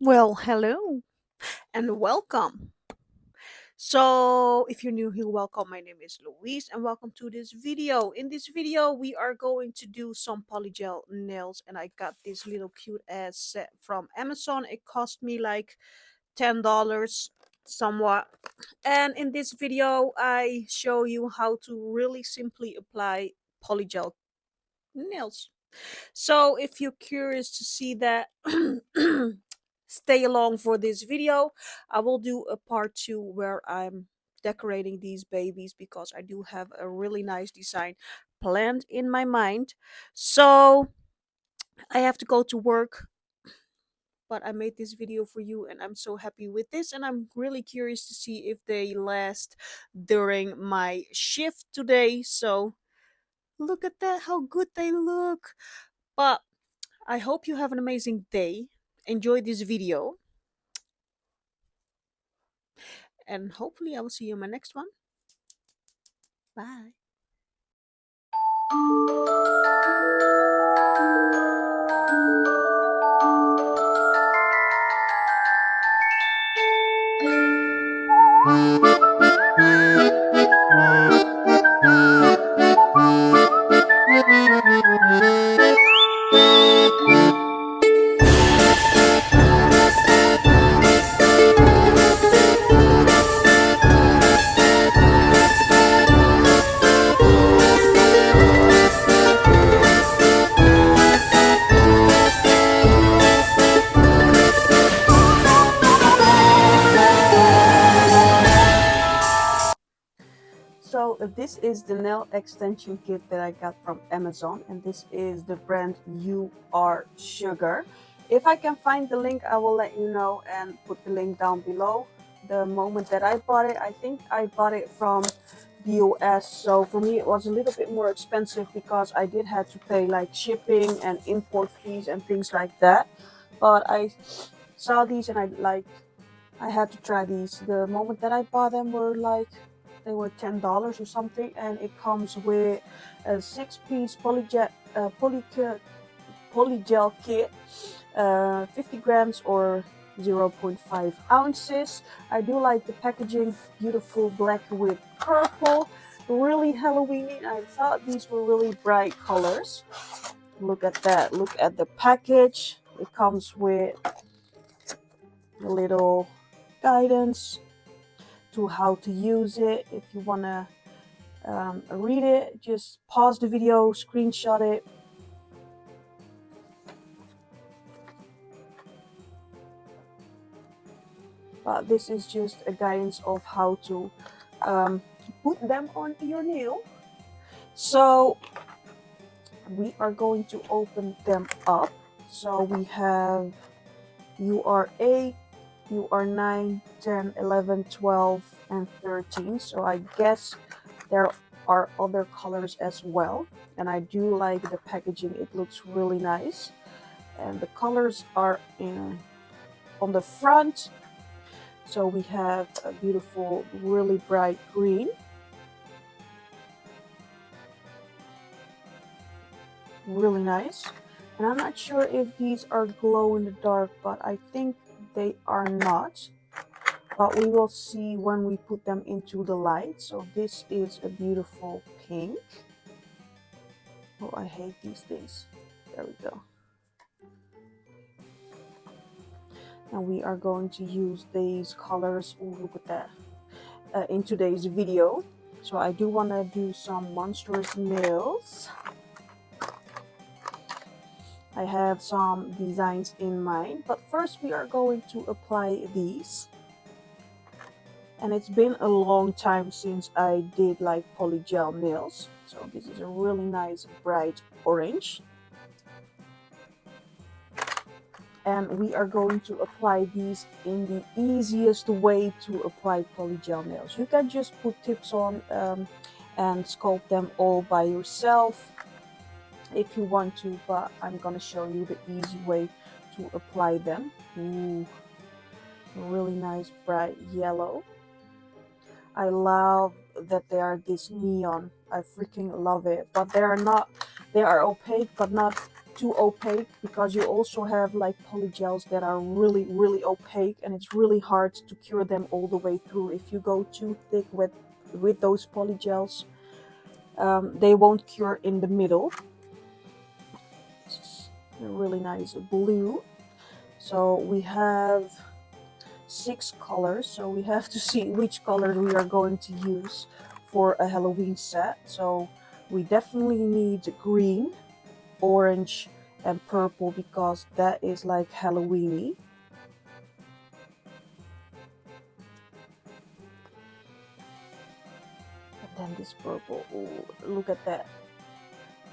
Well, hello and welcome. So, if you're new here, welcome. My name is Louise and welcome to this video. In this video, we are going to do some polygel nails, and I got this little cute ass set from Amazon. It cost me like $10 somewhat. And in this video, I show you how to really simply apply polygel nails. So if you're curious to see that, stay along for this video. I will do a part 2 where I'm decorating these babies because I do have a really nice design planned in my mind. So I have to go to work, but I made this video for you and I'm so happy with this, and I'm really curious to see if they last during my shift today. So look at that, how good they look. But I hope you have an amazing day. Enjoy this video, and hopefully I will see you in my next one. Bye. So this is the nail extension kit that I got from Amazon, and this is the brand You Are Sugar. If I can find the link, I will let you know and put the link down below. The moment that I bought it, I think I bought it from the US, so for me it was a little bit more expensive because I did have to pay like shipping and import fees and things like that. But I saw these and I had to try these. The moment that I bought them were like they were $10 or something, and it comes with a 6-piece polygel kit, 50 grams or 0.5 ounces. I do like the packaging, beautiful black with purple, really Halloweeny. I thought these were really bright colors. Look at that, look at the package. It comes with a little guidance to how to use it. If you want to read it, just pause the video, screenshot it. But this is just a guidance of how to put them on your nail. So we are going to open them up. So we have UR8, UR9, 10, 11, 12, and 13. So I guess there are other colors as well. And I do like the packaging. It looks really nice. And the colors are on the front. So we have a beautiful, really bright green. Really nice. And I'm not sure if these are glow in the dark, but I think they are not. But we will see when we put them into the light. So this is a beautiful pink. Oh, I hate these things. There we go. And we are going to use these colors. Ooh, look at that. In today's video. So I do want to do some monstrous nails. I have some designs in mind, but first we are going to apply these. And it's been a long time since I did like polygel nails. So this is a really nice bright orange. And we are going to apply these in the easiest way to apply polygel nails. You can just put tips on and sculpt them all by yourself if you want to, but I'm gonna show you the easy way to apply them. Ooh, really nice bright yellow. I love that they are this neon. I freaking love it. But they are opaque, but not too opaque, because you also have like polygels that are really, really opaque, and it's really hard to cure them all the way through. If you go too thick with those polygels, they won't cure in the middle. This is a really nice blue. So we have 6 colors, so we have to see which colors we are going to use for a Halloween set. So we definitely need green, orange, and purple, because that is like Halloweeny. And then this purple, ooh, look at that.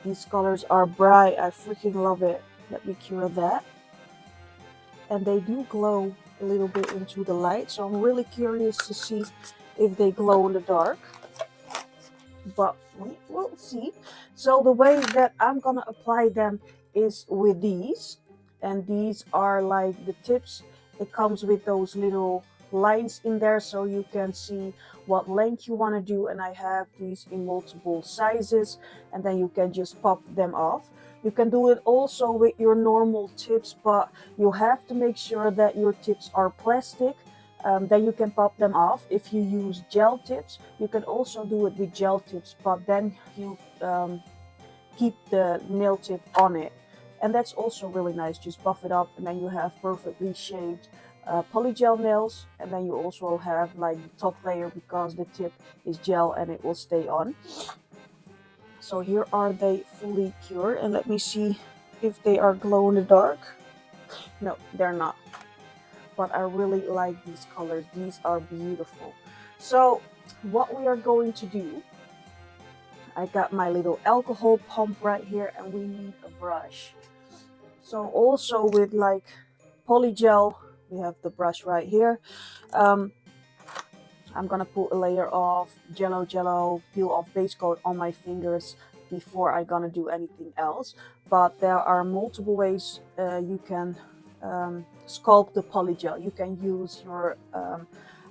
These colors are bright. I freaking love it. Let me cure that. And they do glow a little bit into the light, so I'm really curious to see if they glow in the dark, but we will see. So the way that I'm gonna apply them is with these, and these are like the tips. It comes with those little lines in there, so you can see what length you want to do, and I have these in multiple sizes, and then you can just pop them off. You can do it also with your normal tips, but you have to make sure that your tips are plastic. Then you can pop them off. If you use gel tips, you can also do it with gel tips, but then you keep the nail tip on it, and that's also really nice. Just buff it up, and then you have perfectly shaped polygel nails, and then you also have like the top layer, because the tip is gel and it will stay on. So here are they fully cured, and let me see if they are glow in the dark. No, they're not, but I really like these colors. These are beautiful. So what we are going to do, I got my little alcohol pump right here, and we need a brush. So also with like polygel, we have the brush right here. I'm gonna put a layer of jello peel off base coat on my fingers before I'm gonna do anything else. But there are multiple ways you can sculpt the polygel. You can use your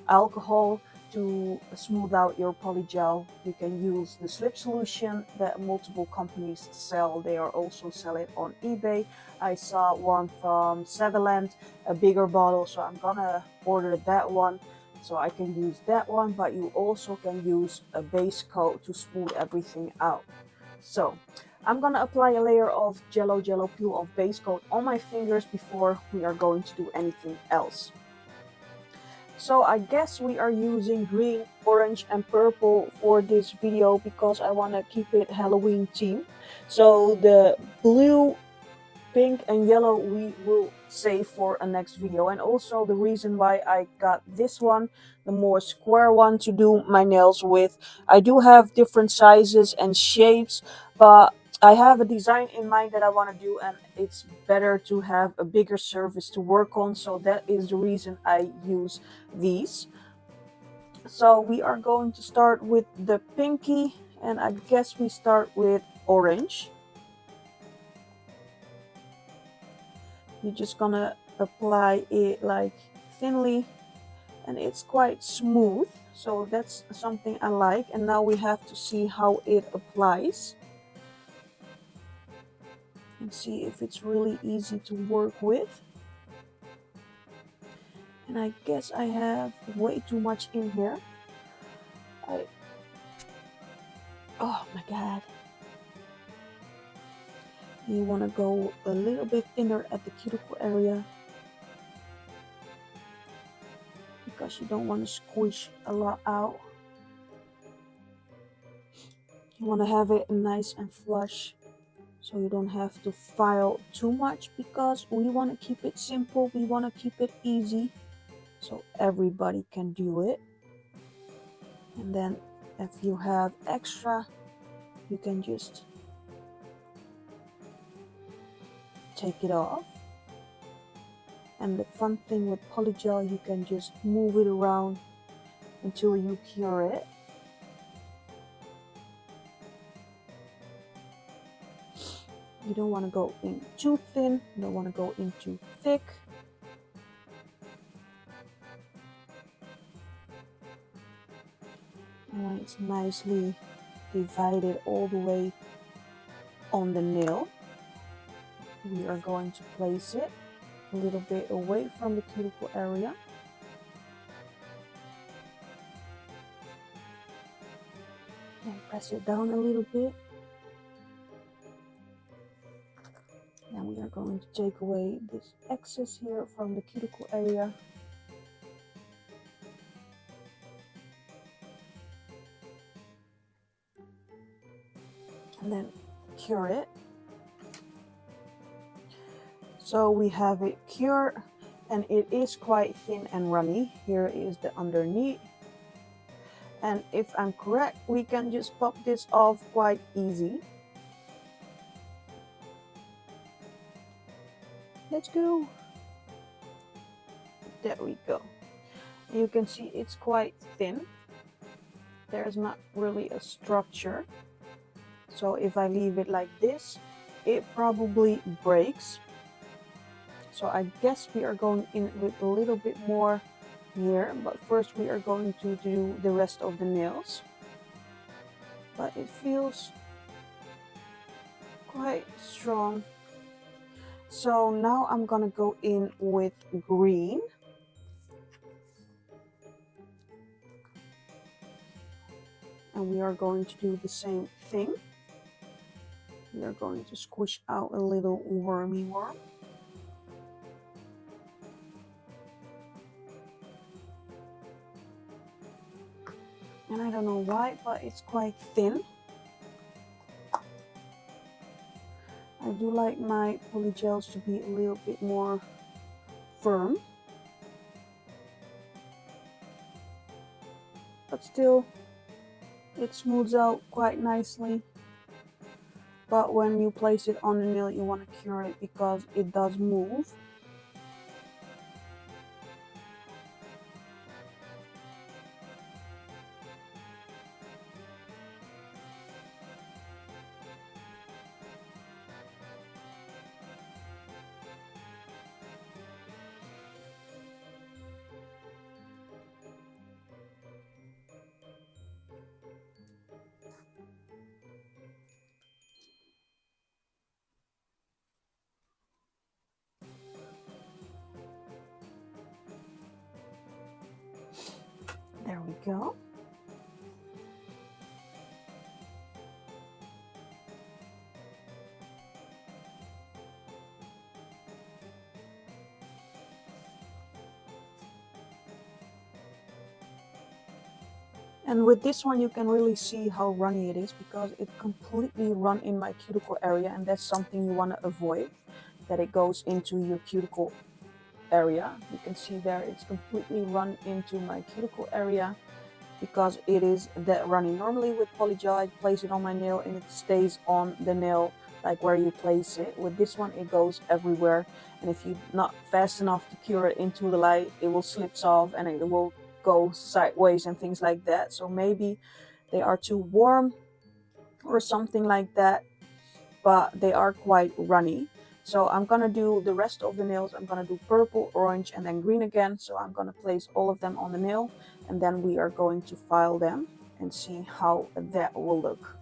alcohol to smooth out your polygel. You can use the slip solution that multiple companies sell. They are also sell it on eBay. I saw one from Severland, a bigger bottle, so I'm gonna order that one so I can use that one. But you also can use a base coat to smooth everything out. So I'm gonna apply a layer of jello peel off base coat on my fingers before we are going to do anything else. So I guess we are using green, orange, and purple for this video, because I want to keep it Halloween themed. So the blue, pink, and yellow we will save for a next video. And also the reason why I got this one, the more square one, to do my nails with. I do have different sizes and shapes, but I have a design in mind that I want to do, and it's better to have a bigger surface to work on. So that is the reason I use these. So we are going to start with the pinky, and I guess we start with orange. You're just gonna apply it like thinly, and it's quite smooth, so that's something I like. And now we have to see how it applies and see if it's really easy to work with. And I guess I have way too much in here. Oh my god. You want to go a little bit thinner at the cuticle area, because you don't want to squish a lot out. You want to have it nice and flush, so you don't have to file too much, because we want to keep it simple. We want to keep it easy so everybody can do it. And then if you have extra, you can just take it off. And the fun thing with polygel, you can just move it around until you cure it. You don't want to go in too thin, you don't want to go in too thick. And when it's nicely divided all the way on the nail. We are going to place it a little bit away from the cuticle area. And press it down a little bit. Then we are going to take away this excess here from the cuticle area. And then cure it. So we have it cured, and it is quite thin and runny. Here is the underneath. And if I'm correct, we can just pop this off quite easy. Let's go. There we go. You can see it's quite thin. There's not really a structure. So if I leave it like this, it probably breaks. So I guess we are going in with a little bit more here, but first we are going to do the rest of the nails. But it feels quite strong. So now I'm gonna go in with green. And we are going to do the same thing. We are going to squish out a little wormy worm. And I don't know why, but it's quite thin. I do like my polygels to be a little bit more firm. But still, it smooths out quite nicely. But when you place it on the nail, you want to cure it because it does move. There we go. And with this one, you can really see how runny it is because it completely run in my cuticle area, and that's something you want to avoid, that it goes into your cuticle area. You can see there it's completely run into my cuticle area because it is that runny. Normally with polygel, I place it on my nail and it stays on the nail like where you place it. With this one, it goes everywhere, and if you're not fast enough to cure it into the light, it will slip off and it will go sideways and things like that. So maybe they are too warm or something like that, but they are quite runny. So I'm gonna do the rest of the nails. I'm gonna do purple, orange, and then green again. So I'm gonna place all of them on the nail, and then we are going to file them and see how that will look.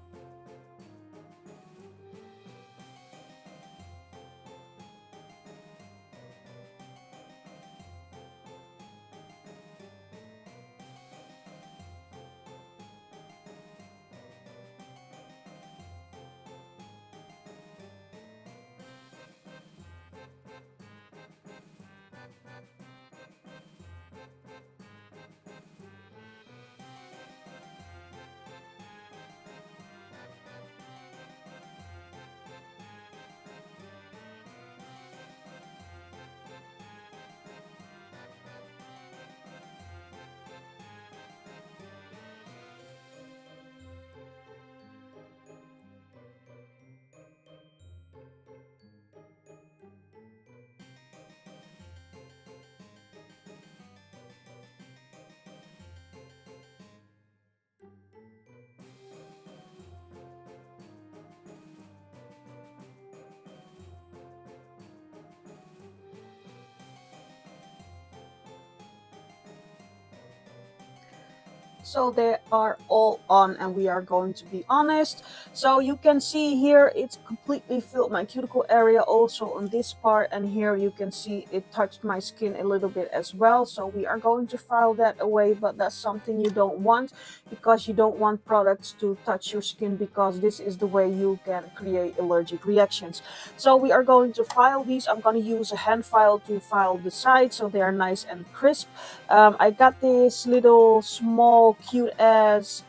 So they are all on, and we are going to be honest. So you can see here it's completely filled my cuticle area, also on this part, and here you can see it touched my skin a little bit as well. So we are going to file that away, but that's something you don't want, because you don't want products to touch your skin, because this is the way you can create allergic reactions. So we are going to file these. I'm going to use a hand file to file the sides so they are nice and crisp. I got this little small cute ass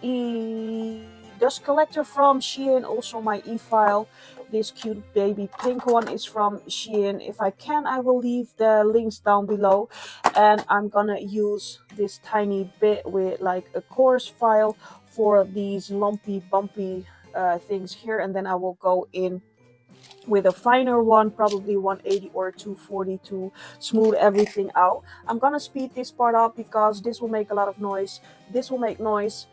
dust collector from Shein, also my e-file. This cute baby pink one is from Shein. If I can, I will leave the links down below. And I'm gonna use this tiny bit with like a coarse file for these lumpy bumpy things here, and then I will go in with a finer one, probably 180 or 240, to smooth everything out. I'm gonna speed this part up because this will make a lot of noise. This will make noise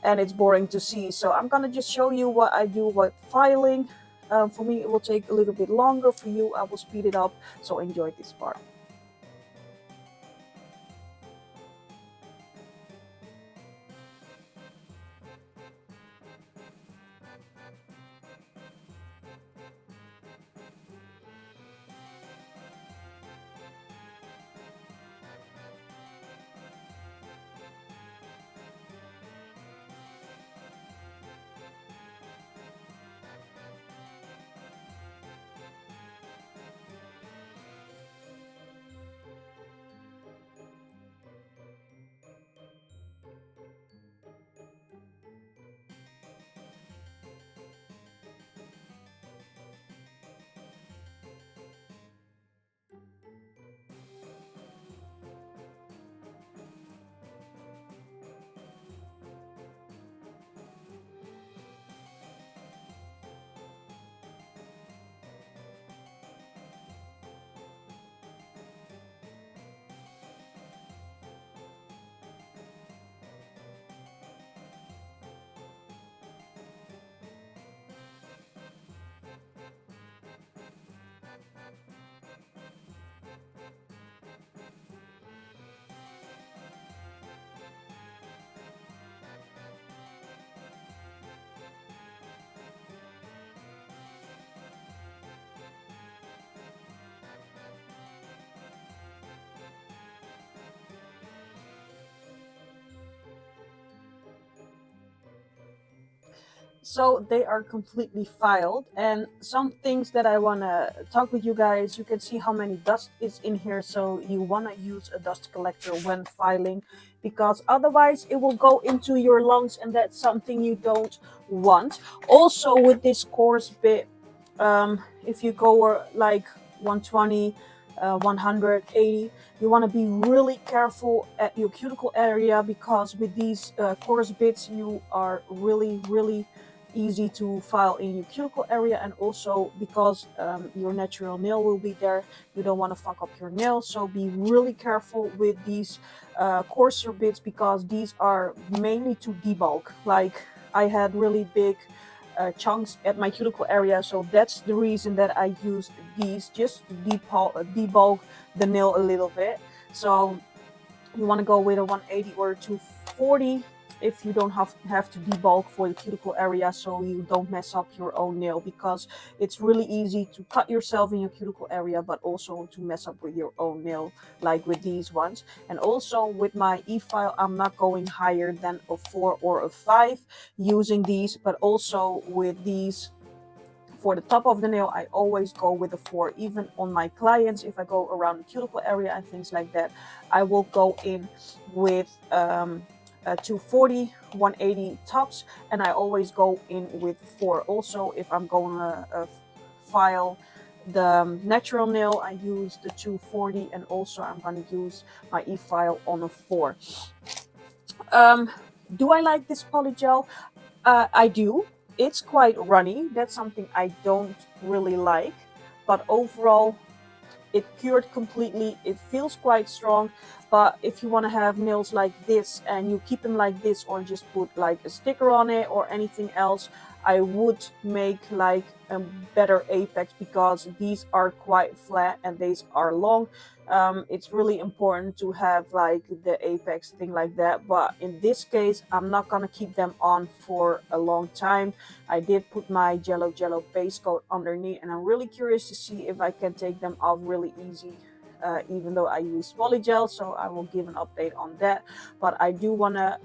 and it's boring to see. So I'm gonna just show you what I do with filing. For me, it will take a little bit longer. For you, I will speed it up. So enjoy this part. So they are completely filed, and some things that I want to talk with you guys. You can see how many dust is in here, so you want to use a dust collector when filing, because otherwise it will go into your lungs, and that's something you don't want. Also with this coarse bit, if you go like 120, 180, you want to be really careful at your cuticle area, because with these coarse bits you are really easy to file in your cuticle area. And also because your natural nail will be there, you don't want to fuck up your nail. So be really careful with these coarser bits, because these are mainly to debulk. Like, I had really big chunks at my cuticle area, so that's the reason that I used these, just to debulk the nail a little bit. So you want to go with a 180 or 240 if you don't have to debulk for the cuticle area, so you don't mess up your own nail, because it's really easy to cut yourself in your cuticle area, but also to mess up with your own nail, like with these ones. And also with my e-file, I'm not going higher than a 4 or a 5 using these, but also with these, for the top of the nail, I always go with a 4. Even on my clients, if I go around the cuticle area and things like that, I will go in with 240, 180 tops, and I always go in with 4. Also, if I'm going to file the natural nail, I use the 240, and also I'm going to use my e-file on a 4. Do I like this polygel? I do. It's quite runny. That's something I don't really like. But overall, it cured completely. It feels quite strong. But if you want to have nails like this and you keep them like this, or just put like a sticker on it or anything else, I would make like a better apex, because these are quite flat and these are long. It's really important to have like the apex thing like that, but in this case I'm not gonna keep them on for a long time. I did put my jello base coat underneath, and I'm really curious to see if I can take them off really easy, even though I use polygel, so I will give an update on that. But I do want to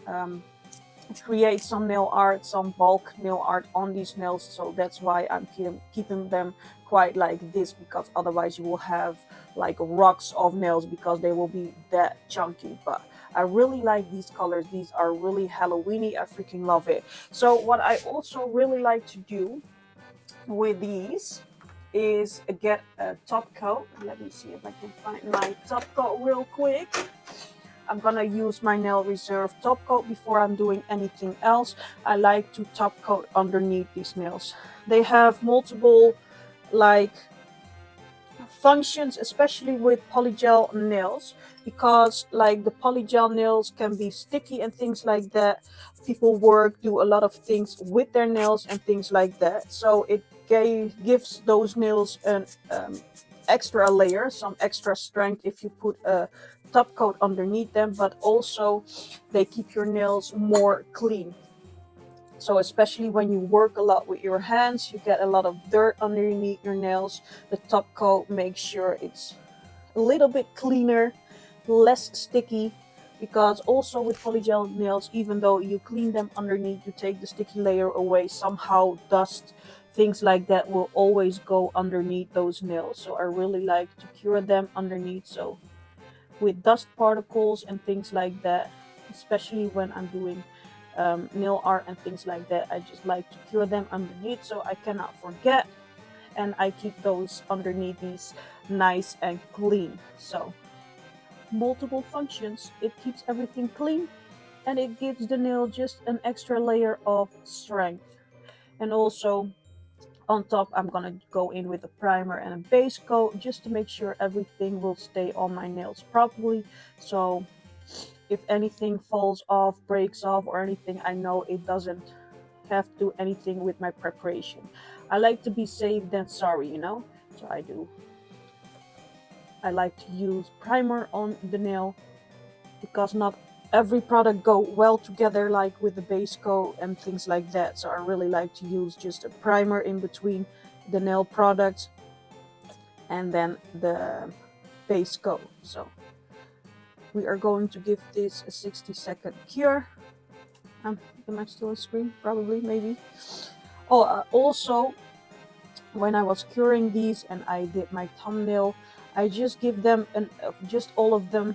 create some nail art, some bulk nail art on these nails, so that's why I'm keeping them quite like this, because otherwise you will have like rocks of nails because they will be that chunky. But I really like these colors. These are really Halloweeny. I freaking love it. So what I also really like to do with these is get a top coat. Let me see if I can find my top coat real quick. I'm gonna use my Nail Reserve top coat before I'm doing anything else. I like to top coat underneath these nails. They have multiple like functions, especially with polygel nails, because like the polygel nails can be sticky and things like that. People do a lot of things with their nails and things like that, so it gives those nails an extra layer, some extra strength if you put a top coat underneath them, but also they keep your nails more clean. So especially when you work a lot with your hands, you get a lot of dirt underneath your nails. The top coat makes sure it's a little bit cleaner, less sticky, because also with polygel nails, even though you clean them underneath, you take the sticky layer away, somehow dust, things like that will always go underneath those nails. So I really like to cure them underneath. So with dust particles and things like that, especially when I'm doing nail art and things like that, I just like to cure them underneath so I cannot forget, and I keep those underneath these nice and clean. So multiple functions. It keeps everything clean, and it gives the nail just an extra layer of strength. And also on top, I'm gonna go in with a primer and a base coat just to make sure everything will stay on my nails properly. So if anything falls off, breaks off or anything, I know it doesn't have to do anything with my preparation. I like to be safe than sorry, you know? So I like to use primer on the nail, because not every product go well together like with the base coat and things like that. So I really like to use just a primer in between the nail product and then the base coat. So we are going to give this a 60-second cure. Am I still on screen? Probably, maybe. Oh, also, when I was curing these and I did my thumbnail, I just give them just all of them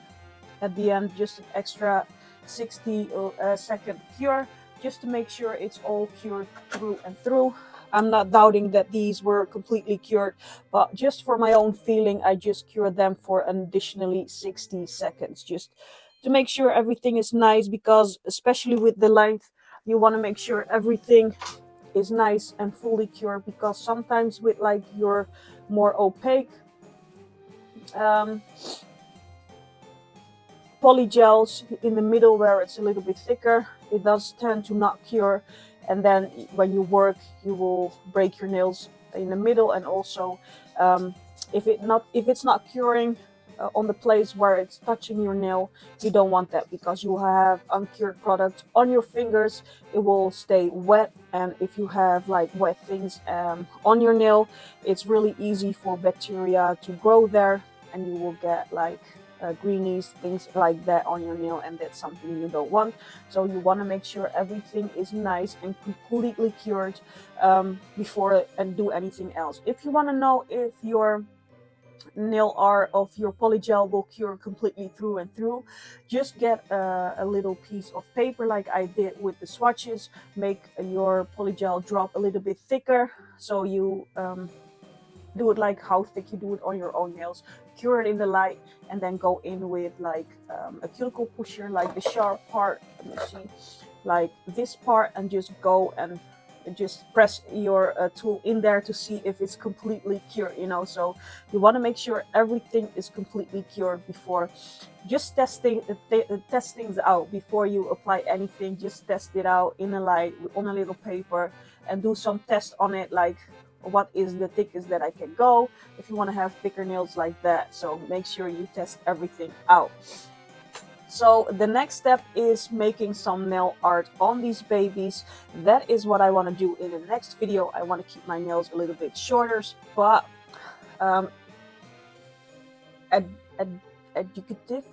at the end, just an extra 60-second cure, just to make sure it's all cured through and through. I'm not doubting that these were completely cured, but just for my own feeling, I just cured them for an additionally 60 seconds, just to make sure everything is nice, because especially with the length, you want to make sure everything is nice and fully cured, because sometimes with like your more opaque polygels in the middle where it's a little bit thicker, it does tend to not cure, and then when you work you will break your nails in the middle. And also if it's not curing on the place where it's touching your nail, you don't want that, because you have uncured product on your fingers, it will stay wet, and if you have like wet things on your nail, it's really easy for bacteria to grow there, and you will get like greenies, things like that on your nail, and that's something you don't want. So you want to make sure everything is nice and completely cured before and do anything else. If you want to know if your nail art of your polygel will cure completely through and through, just get a little piece of paper like I did with the swatches, make your polygel drop a little bit thicker, so you do it like how thick you do it on your own nails, cure it in the light, and then go in with like a cuticle pusher, like the sharp part, let me see, like this part, and just go and just press your tool in there to see if it's completely cured, you know. So you want to make sure everything is completely cured before just test things out. Before you apply anything, just test it out in a light on a little paper, and do some tests on it, like what is the thickest that I can go if you want to have thicker nails like that. So make sure you test everything out. So the next step is making some nail art on these babies. That is what I want to do in the next video. I want to keep my nails a little bit shorter, but um, ed, ed, educative.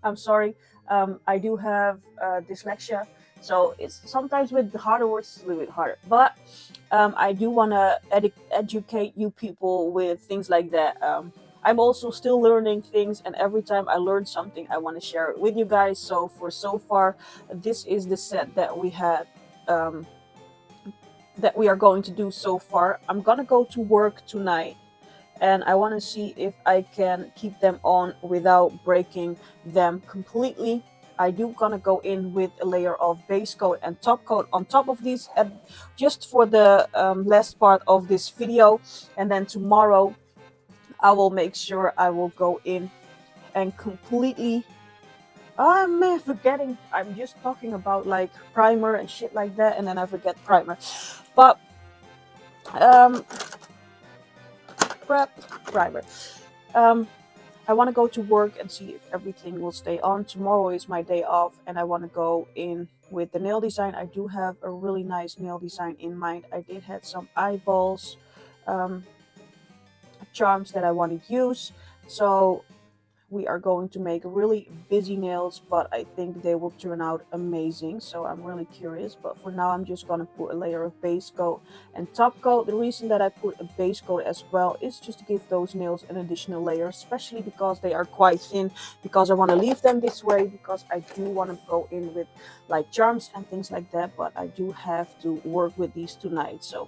I'm sorry. I do have dyslexia, so it's sometimes with the harder words it's a little bit harder. But I do want to educate you people with things like that. I'm also still learning things, and every time I learn something, I want to share it with you guys. So so far, this is the set that we had. That we are going to do so far. I'm gonna go to work tonight, and I want to see if I can keep them on without breaking them completely. I do gonna go in with a layer of base coat and top coat on top of these, just for the last part of this video, and then tomorrow I will make sure I will go in and completely. I'm forgetting. I'm just talking about like primer and shit like that, and then I forget primer. But um, prep primer. Um, I want to go to work and see if everything will stay on. Tomorrow is my day off, and I want to go in with the nail design. I do have a really nice nail design in mind. I did have some eyeballs charms that I want to use. So we are going to make really busy nails, but I think they will turn out amazing. So I'm really curious, but for now I'm just gonna put a layer of base coat and top coat. The reason that I put a base coat as well is just to give those nails an additional layer, especially because they are quite thin, because I want to leave them this way, because I do want to go in with like charms and things like that, but I do have to work with these tonight. So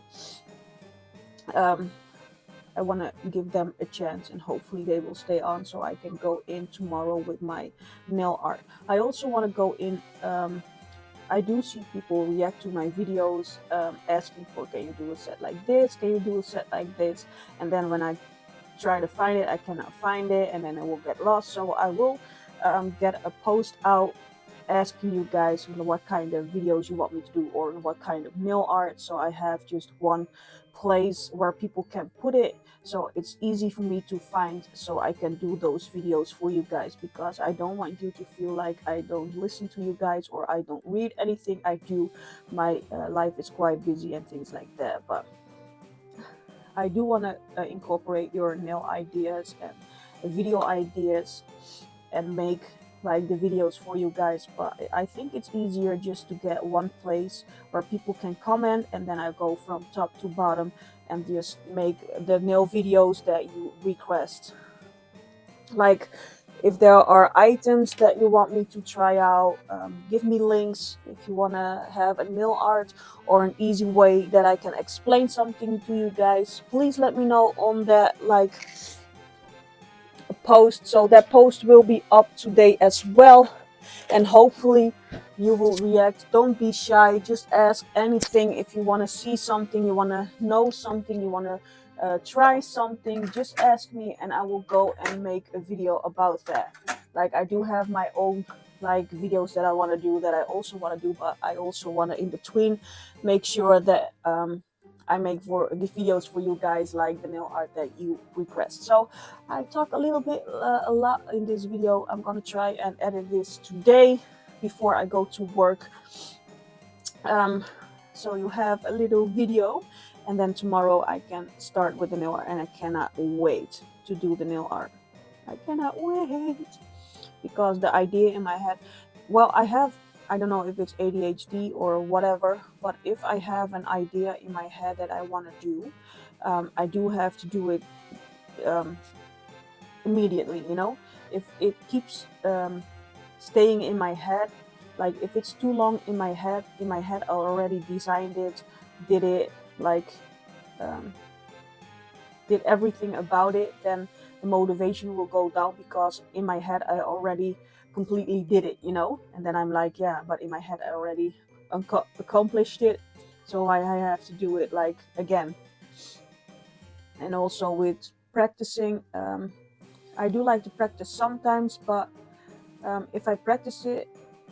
I want to give them a chance, and hopefully they will stay on so I can go in tomorrow with my nail art. I also want to go in. I do see people react to my videos asking for, can you do a set like this? Can you do a set like this? And then when I try to find it, I cannot find it, and then I will get lost. So I will get a post out asking you guys what kind of videos you want me to do, or what kind of nail art. So I have just one place where people can put it, so it's easy for me to find, so I can do those videos for you guys, because I don't want you to feel like I don't listen to you guys or I don't read anything. I do. My life is quite busy and things like that, but I do want to incorporate your nail ideas and video ideas and make like the videos for you guys. But I think it's easier just to get one place where people can comment, and then I go from top to bottom and just make the nail videos that you request. Like if there are items that you want me to try out, give me links. If you want to have a nail art or an easy way that I can explain something to you guys, please let me know on that like post. So that post will be up today as well, and hopefully you will react. Don't be shy, just ask anything. If you want to see something, you want to know something, you want to try something, just ask me and I will go and make a video about that. Like I do have my own like videos that I want to do, that I also want to do, but I also want to in between make sure that I make for the videos for you guys, like the nail art that you request. So I talk a little bit a lot in this video. I'm gonna try and edit this today before I go to work, so you have a little video, and then tomorrow I can start with the nail art, and I cannot wait to do the nail art. I cannot wait, because the idea in my head, well, I don't know if it's ADHD or whatever, but if I have an idea in my head that I want to do, I do have to do it immediately, you know. If it keeps staying in my head, like if it's too long in my head, I already designed it, did it, like did everything about it, then the motivation will go down, because in my head I already completely did it, you know. And then I'm like, yeah, but in my head I already accomplished it, so I have to do it like again. And also with practicing, I do like to practice sometimes, but if I practice it,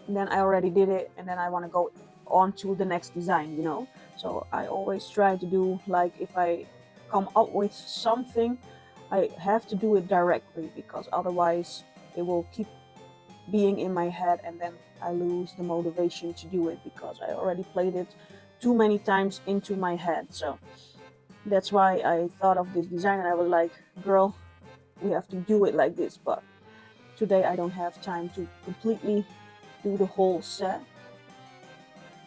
then I already did it, and then I want to go on to the next design, you know. So I always try to do, like, if I come up with something, I have to do it directly, because otherwise it will keep being in my head, and then I lose the motivation to do it, because I already played it too many times into my head. So that's why I thought of this design, and I was like, girl, we have to do it like this. But today I don't have time to completely do the whole set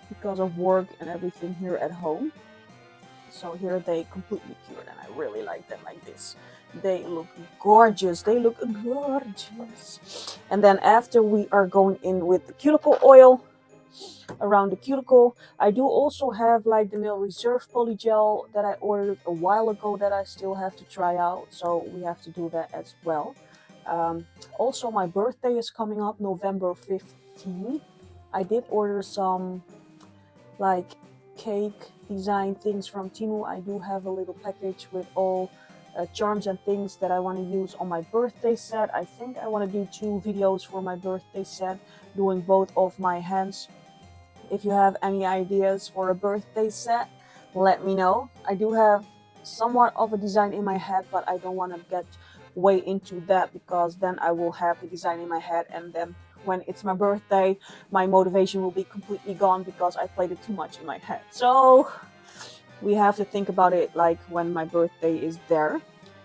because of work and everything here at home. So here they completely cured, and I really like them like this. They look gorgeous. They look gorgeous. And then after, we are going in with the cuticle oil around the cuticle. I do also have like the Nail Reserve Polygel that I ordered a while ago that I still have to try out. So we have to do that as well. Also, my birthday is coming up November 15th. I did order some like cake design things from Temu. I do have a little package with all charms and things that I want to use on my birthday set. I think I want to do 2 videos for my birthday set, doing both of my hands. If you have any ideas for a birthday set, let me know. I do have somewhat of a design in my head, but I don't want to get way into that, because then I will have the design in my head, and then when it's my birthday, my motivation will be completely gone because I played it too much in my head. So we have to think about it like when my birthday is there,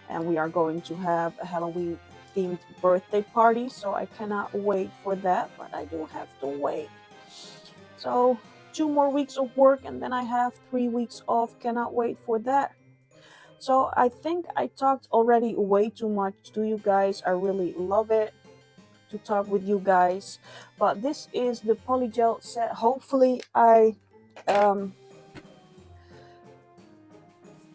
and we are going to have a Halloween themed birthday party. So I cannot wait for that, but I do have to wait. So 2 more weeks of work, and then I have 3 weeks off. Cannot wait for that. So I think I talked already way too much to you guys. I really love it to talk with you guys. But this is the Polygel set. Hopefully I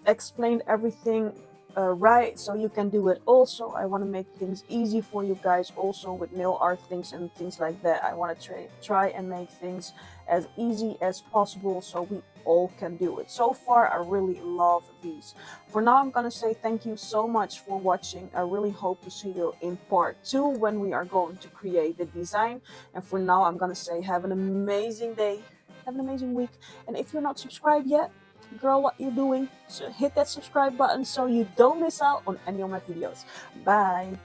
explained everything right, so you can do it also. I want to make things easy for you guys also with nail art things and things like that. I want to try and make things as easy as possible so we all can do it. So far I really love these. For now, I'm gonna say thank you so much for watching. I really hope to see you in part 2 when we are going to create the design. And for now, I'm gonna say have an amazing day, have an amazing week, and if you're not subscribed yet, girl, what you're doing, so hit that subscribe button so you don't miss out on any of my videos. Bye.